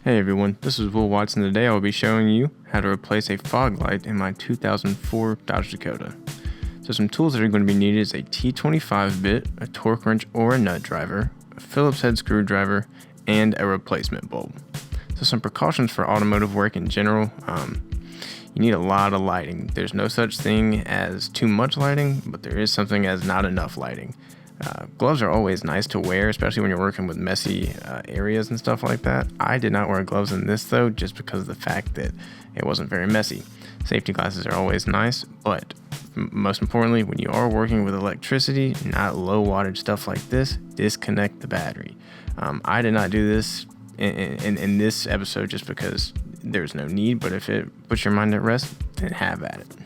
Hey everyone, this is Will Watson. Today I will be showing you how to replace a fog light in my 2004 Dodge Dakota. So some tools that are going to be needed is a T25 bit, a torque wrench or a nut driver, a Phillips head screwdriver, and a replacement bulb. So some precautions for automotive work in general. You need a lot of lighting. There's no such thing as too much lighting, but there is something as not enough lighting. Gloves are always nice to wear, especially when you're working with messy areas and stuff like that. I did not wear gloves in this though, just because of the fact that it wasn't very messy. Safety glasses are always nice, but most importantly, when you are working with electricity, not low wattage stuff like this, disconnect the battery. I did not do this in this episode just because there's no need, but if it puts your mind at rest, then have at it.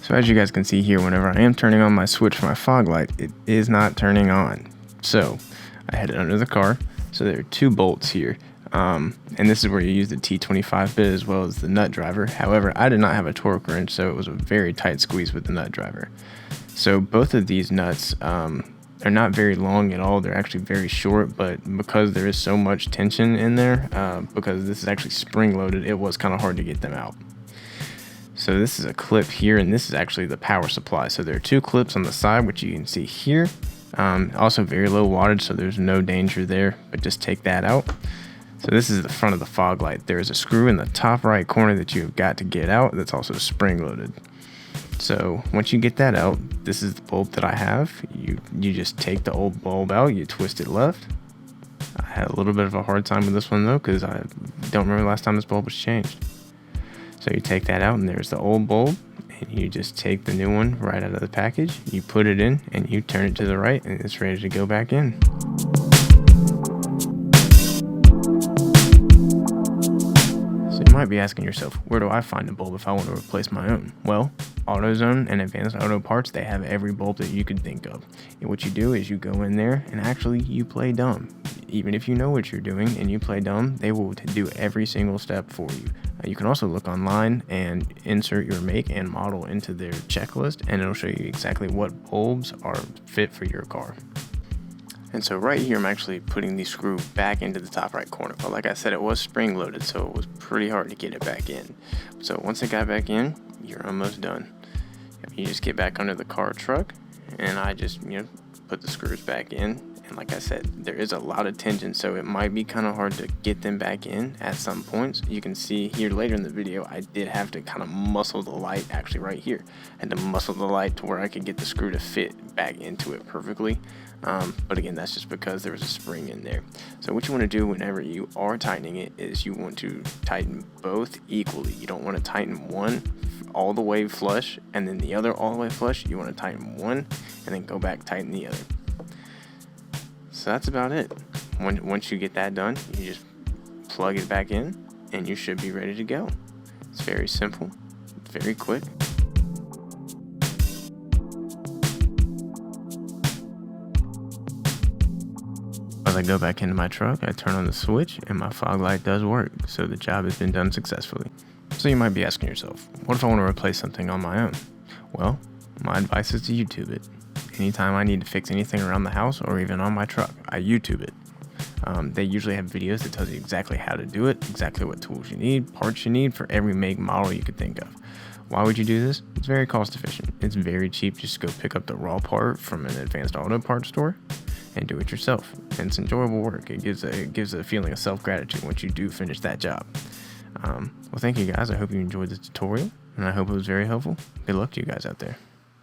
So as you guys can see here, whenever I am turning on my switch for my fog light, it is not turning on. So I had it under the car. So there are two bolts here. And this is where you use the T25 bit as well as the nut driver. However, I did not have a torque wrench, so it was a very tight squeeze with the nut driver. So both of these nuts are not very long at all. They're actually very short, but because there is so much tension in there, because this is actually spring loaded, it was kind of hard to get them out. So this is a clip here, and this is actually the power supply. So there are two clips on the side, which you can see here. Also very low wattage, so there's no danger there, but just take that out. So this is the front of the fog light. There is a screw in the top right corner that you've got to get out that's also spring loaded. So once you get that out, this is the bulb that I have. You just take the old bulb out, you twist it left. I had a little bit of a hard time with this one though, because I don't remember the last time this bulb was changed. So you take that out and there's the old bulb, and you just take the new one right out of the package, you put it in and you turn it to the right and it's ready to go back in. So you might be asking yourself, where do I find a bulb if I want to replace my own? Well, AutoZone and Advanced Auto Parts, they have every bulb that you could think of. And what you do is you go in there and actually you play dumb. Even if you know what you're doing and you play dumb, they will do every single step for you. You can also look online and insert your make and model into their checklist, and it'll show you exactly what bulbs are fit for your car. And so right here, I'm actually putting the screw back into the top right corner. But like I said, it was spring loaded, so it was pretty hard to get it back in. So once it got back in, you're almost done. You just get back under the car or truck, and I just put the screws back in. And like I said, there is a lot of tension, so it might be kind of hard to get them back in at some points. You can see here later in the video, I did have to kind of muscle the light, actually right here. I had to muscle the light to where I could get the screw to fit back into it perfectly. But again, that's just because there was a spring in there. So what you want to do whenever you are tightening it is you want to tighten both equally. You don't want to tighten one all the way flush and then the other all the way flush. You want to tighten one and then go back, tighten the other. So that's about it. Once you get that done, you just plug it back in and you should be ready to go. It's very simple, very quick. As I go back into my truck, I turn on the switch and my fog light does work. So the job has been done successfully. So you might be asking yourself, what if I want to replace something on my own? Well, my advice is to YouTube it. Anytime I need to fix anything around the house or even on my truck, I YouTube it. They usually have videos that tell you exactly how to do it, exactly what tools you need, parts you need for every make model you could think of. Why would you do this? It's very cost efficient. It's very cheap just to go pick up the raw part from an Advanced Auto Parts store and do it yourself. And it's enjoyable work. It gives a feeling of self-gratitude once you do finish that job. Well, thank you guys. I hope you enjoyed this tutorial, and I hope it was very helpful. Good luck to you guys out there.